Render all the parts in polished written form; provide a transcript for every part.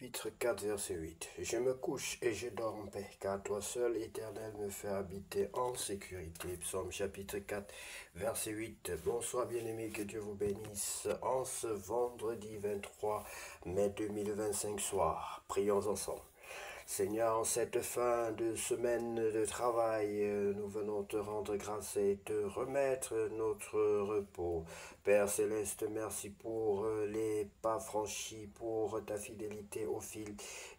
chapitre 4, verset 8. Je me couche et je dors en paix, car toi seul, Éternel, me fais habiter en sécurité. Psaume chapitre 4, verset 8. Bonsoir bien-aimés, que Dieu vous bénisse. En ce vendredi 23 mai 2025 soir, prions ensemble. Seigneur, en cette fin de semaine de travail, nous venons te rendre grâce et te remettre notre repos. Père Céleste, merci pour les pas franchis, pour ta fidélité au fil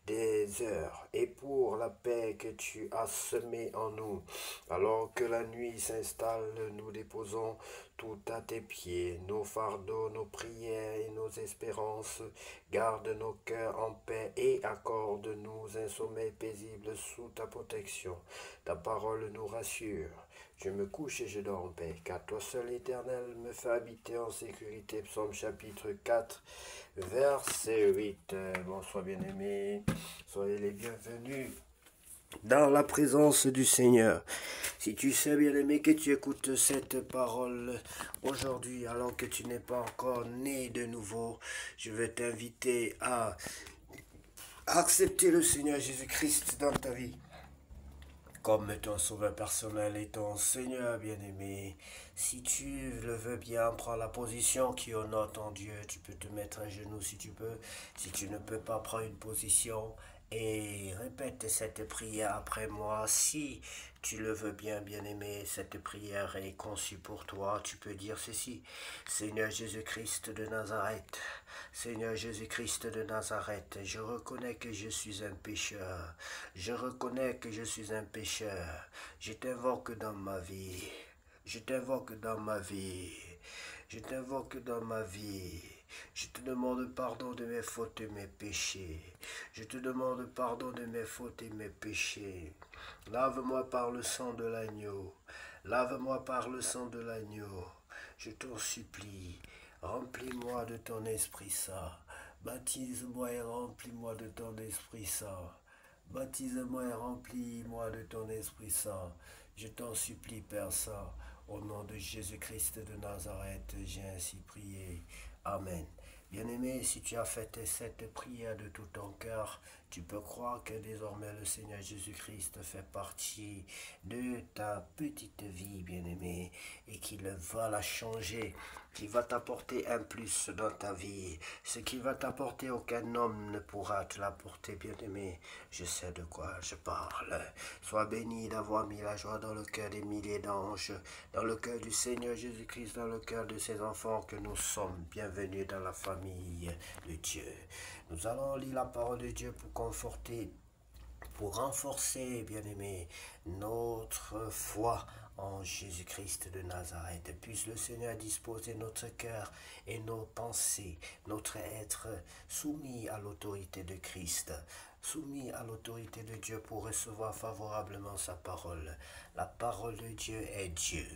des heures et pour la paix que tu as semée en nous. Alors que la nuit s'installe, nous déposons tout à tes pieds, nos fardeaux, nos prières et nos espérances. Garde nos cœurs en paix et accorde-nous un sommeil paisible sous ta protection. Ta parole nous rassure. Je me couche et je dors en paix, car toi seul, Éternel, me fait habiter en sécurité. Psaume chapitre 4, verset 8. Bonsoir bien-aimés, soyez les bienvenus dans la présence du Seigneur. Si tu sais, bien-aimé, que tu écoutes cette parole aujourd'hui, alors que tu n'es pas encore né de nouveau, je vais t'inviter à accepter le Seigneur Jésus-Christ dans ta vie comme ton sauveur personnel et ton Seigneur bien-aimé. Si tu le veux bien, prends la position qui honore ton Dieu. Tu peux te mettre à genoux si tu peux. Si tu ne peux pas, prendre une position et répète cette prière après moi. Si tu le veux bien, bien-aimé, cette prière est conçue pour toi. Tu peux dire ceci. Seigneur Jésus-Christ de Nazareth, Seigneur Jésus-Christ de Nazareth, je reconnais que je suis un pécheur. Je reconnais que je suis un pécheur. Je t'invoque dans ma vie. Je t'invoque dans ma vie. Je t'invoque dans ma vie. Je te demande pardon de mes fautes et mes péchés. Je te demande pardon de mes fautes et mes péchés. Lave-moi par le sang de l'agneau. Lave-moi par le sang de l'agneau. Je t'en supplie. Remplis-moi de ton Esprit Saint. Baptise-moi et remplis-moi de ton Esprit Saint. Baptise-moi et remplis-moi de ton Esprit Saint. Je t'en supplie, Père Saint, au nom de Jésus-Christ de Nazareth, j'ai ainsi prié. Amen. Bien-aimé, si tu as fait cette prière de tout ton cœur, tu peux croire que désormais le Seigneur Jésus-Christ fait partie de ta petite vie, bien-aimé, et qu'il va la changer, qu'il va t'apporter un plus dans ta vie. Ce qu'il va t'apporter, aucun homme ne pourra te l'apporter, bien-aimé. Je sais de quoi je parle. Sois béni d'avoir mis la joie dans le cœur des milliers d'anges, dans le cœur du Seigneur Jésus-Christ, dans le cœur de ses enfants, que nous sommes bienvenus dans la famille de Dieu. Nous allons lire la parole de Dieu pour conforter, pour renforcer, bien-aimé, notre foi en Jésus-Christ de Nazareth. Puisse le Seigneur disposer notre cœur et nos pensées, notre être soumis à l'autorité de Christ, soumis à l'autorité de Dieu pour recevoir favorablement sa parole. La parole de Dieu est Dieu.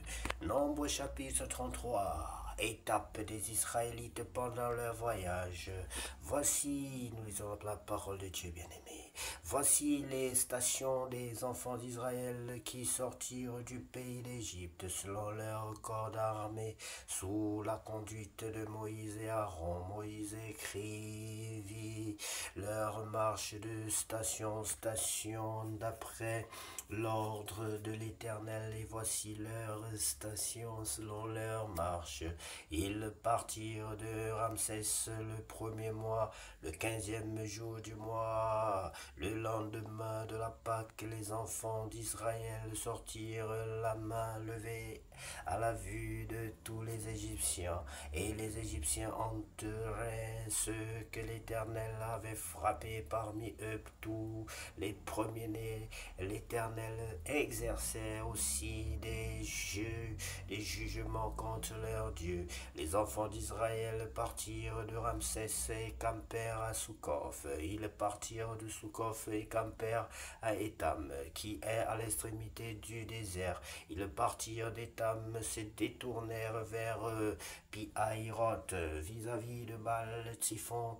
Nombre chapitre 33. Étape des Israélites pendant leur voyage. Voici, nous lisons la parole de Dieu bien-aimé. Voici les stations des enfants d'Israël qui sortirent du pays d'Égypte selon leur corps d'armée sous la conduite de Moïse et Aaron. Moïse écrivit leur marche de station en station d'après l'ordre de l'Éternel, et voici leur station selon leur marche. Ils partirent de Ramsès le premier mois, le 15e jour du mois. Le lendemain de la Pâque, les enfants d'Israël sortirent la main levée à la vue de tous les Égyptiens, et les Égyptiens enterraient ceux que l'Éternel avait frappés parmi eux, tous les premiers-nés. L'Éternel exerçait aussi des jugements contre leur Dieu. Les enfants d'Israël partirent de Ramsès et campèrent à Soukof. Ils partirent de Soukof et campèrent à Étam, qui est à l'extrémité du désert. Ils partirent d'Étam, se détournèrent vers Pi-Hahiroth, vis-à-vis de Baal-Tsiphon,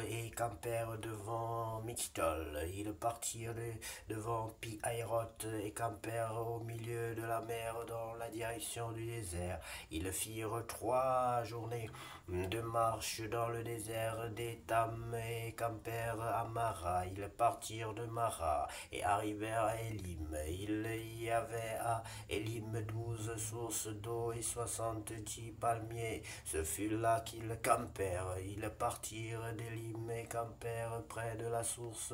et campèrent devant Mixtol. Ils partirent devant Pi-Hahiroth et campèrent au milieu de la mer dans la direction du désert. Ils firent 3 journées de marche dans le désert d'Étam et campèrent à Mara. Ils partirent de Mara et arrivèrent à Élim. Il y avait à Élim 12 sources d'eau et 70 palmiers. Ce fut là qu'ils campèrent. Ils partirent d'Élim et campèrent près de la source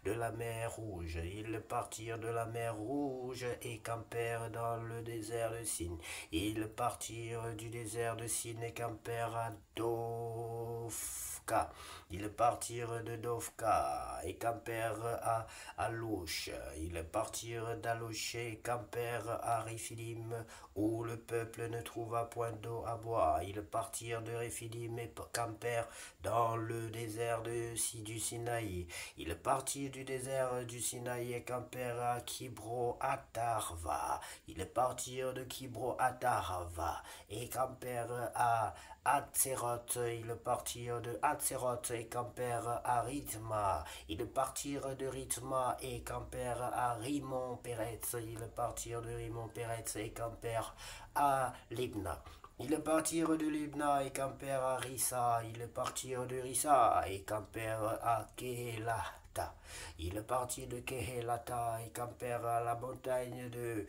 de la mer Rouge. Ils partirent de la mer Rouge et campèrent dans le désert de Sin. Ils partirent du désert de Sin et campèrent à Dovka. Ils partirent de Dovka et campèrent à Alouche. Ils partirent d'Alouche et campèrent à Réphidim, où le peuple ne trouva point d'eau à boire. Ils partirent de Réphidim et campèrent dans le désert du Sinaï. Ils partirent du désert du Sinaï et campèrent à Kibro-Hatarva. Ils partirent de Kibro-Hatarva et campèrent à Hatzeroth. Ils partirent de Hatzeroth et campèrent à Rithma. Ils partirent de Rithma et campèrent à Rimon-Péretz. Ils partirent de Rimon-Péretz et campèrent à Libna. Ils partirent de Libna et campèrent à Rissa. Ils partirent de Rissa et campèrent à Kéhelata. Ils partirent de Kéhelata et campèrent à la montagne de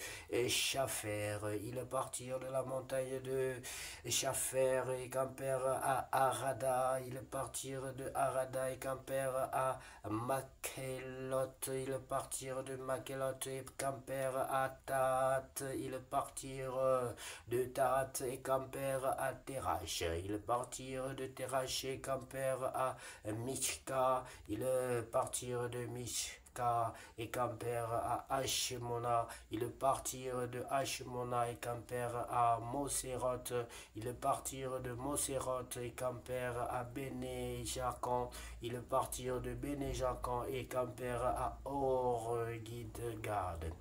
Shapher. Ils partirent de la montagne de Shapher et campèrent à Arada. Ils partirent de Arada et campèrent à Makhelot. Ils partirent de Makhelot et campèrent à Tahat. Ils partirent de Tahat et campèrent à Terach. Ils partirent de Terach et campèrent à Mishka. Ils partirent de Mishka et campèrent à Hashmona. Ils partirent de Hashmona et campèrent à Moseroth. Ils partirent de Moseroth et campèrent à Béné-Jacan. Ils partirent de Béné-Jacan et campèrent à Or-Gidgad.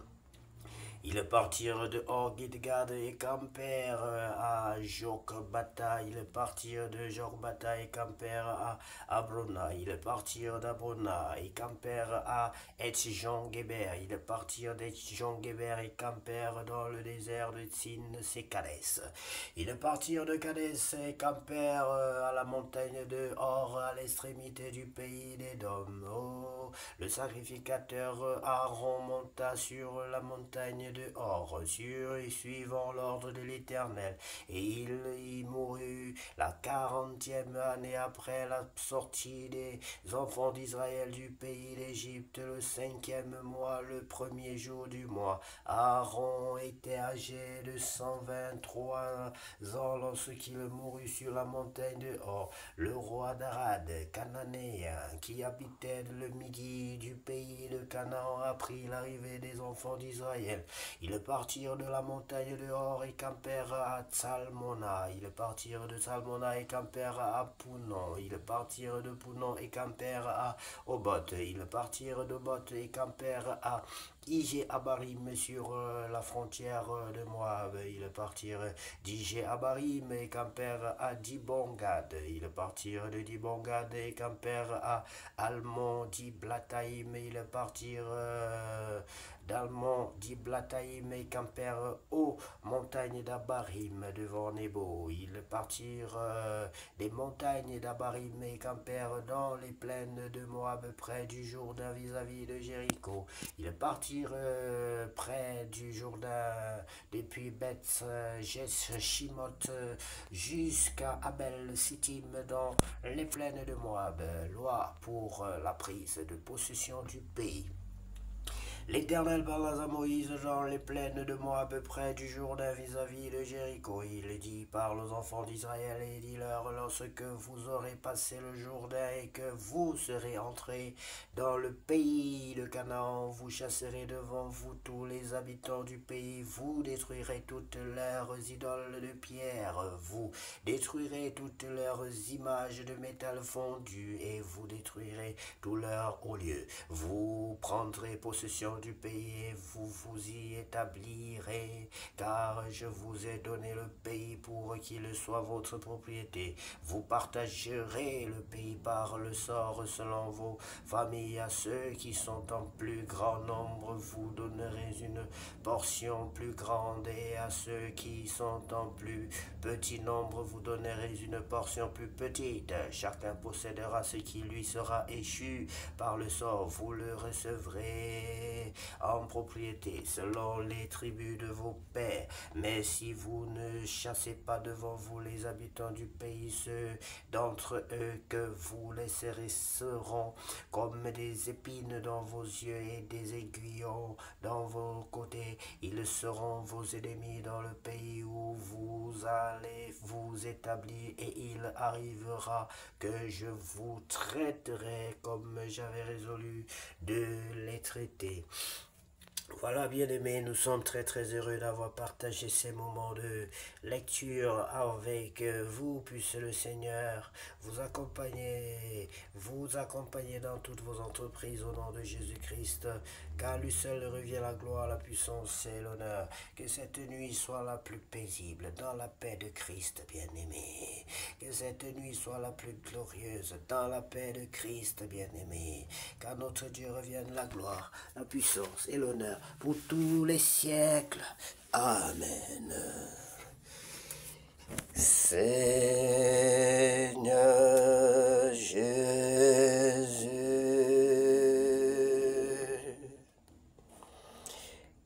Ils partirent de Or-Gidgad et campèrent à Jokbata. Ils partirent de Jokbata et campèrent à Abrona. Ils partirent d'Abrona et campèrent à Etzion-Geber. Ils partirent d'Etzion-Geber et campèrent dans le désert de Tsin, c'est Kadès. Ils partirent de Kadès et campèrent à la montagne de Or, à l'extrémité du pays d'Édom. Oh, le sacrificateur Aaron monta sur la montagne de Or, suivant l'ordre de l'Éternel, et il y mourut la 40e année après la sortie des enfants d'Israël du pays d'Égypte, le 5e mois, le 1er jour du mois. Aaron était âgé de 123 ans lorsqu'il mourut sur la montagne de Or. Le roi d'Arad, cananéen, qui habitait le midi du pays de Canaan, apprit l'arrivée des enfants d'Israël. Ils partirent de la montagne de Or et campèrent à Tsalmona. Ils partirent de Tsalmona et campèrent à Pounon. Ils partirent de Pounon et campèrent à Oboth. Ils partirent d'Oboth et campèrent à Ijé-Abarim sur la frontière de Moab. Ils partirent d'Ijé-Abarim et campèrent à Dibongad. Ils partirent de Dibongad et campèrent à Almon-Diblathaïm. Ils partirent d'Almon-Diblathaïm et campèrent aux montagnes d'Abarim devant Nebo. Ils partirent des montagnes d'Abarim et campèrent dans les plaines de Moab près du Jourdain vis-à-vis de Jéricho. Ils partirent près du Jourdain depuis Beth-Jeshimoth jusqu'à Abel-Sittim dans les plaines de Moab. Loi pour la prise de possession du pays. L'Éternel parla à Moïse dans les plaines de Moab près du Jourdain vis-à-vis de Jéricho. Il dit, parle aux enfants d'Israël et dis-leur, lorsque vous aurez passé le Jourdain et que vous serez entrés dans le pays de Canaan, vous chasserez devant vous tous les habitants du pays, vous détruirez toutes leurs idoles de pierre, vous détruirez toutes leurs images de métal fondu et vous détruirez tous leurs hauts lieux. Vous prendrez possession habitants du pays, et vous vous y établirez, car je vous ai donné le pays pour qu'il soit votre propriété. Vous partagerez le pays par le sort selon vos familles. À ceux qui sont en plus grand nombre, vous donnerez une portion plus grande, et à ceux qui sont en plus petit nombre, vous donnerez une portion plus petite. Chacun possédera ce qui lui sera échu par le sort. Vous le recevrez en propriété selon les tribus de vos pères. Mais si vous ne chassez pas devant vous les habitants du pays, ceux d'entre eux que vous laisserez seront comme des épines dans vos yeux et des aiguillons dans vos côtés. Ils seront vos ennemis dans le pays où vous allez vous établir, et il arrivera que je vous traiterai comme j'avais résolu de les traiter. Voilà, bien aimés, nous sommes très heureux d'avoir partagé ces moments de lecture avec vous. Puisse le Seigneur vous accompagner dans toutes vos entreprises au nom de Jésus-Christ, car lui seul revient la gloire, la puissance et l'honneur. Que cette nuit soit la plus paisible dans la paix de Christ, bien aimé. Que cette nuit soit la plus glorieuse dans la paix de Christ, bien aimé. Car notre Dieu revienne la gloire, la puissance et l'honneur pour tous les siècles. Amen. Seigneur Jésus,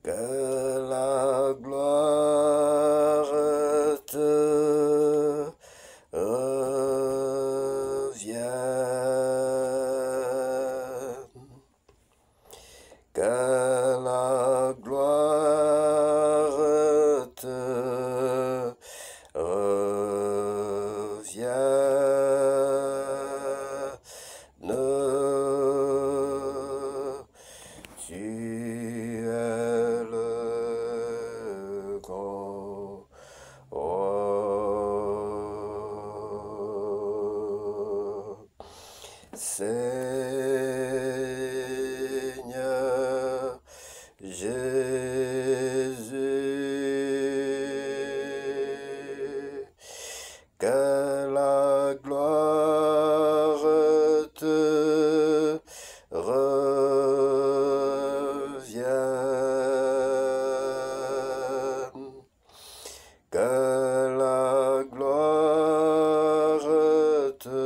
que la gloire te revienne, que la gloire te revienne. Tu es le grand roi. Seigneur Jésus, que la gloire te revienne, que la gloire te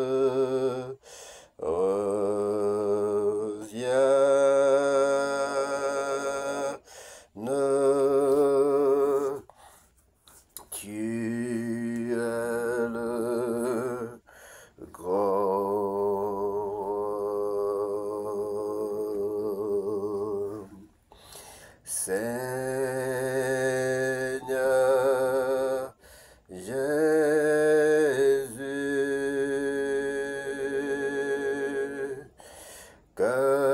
revienne. Tu es le grand Seigneur Jésus, que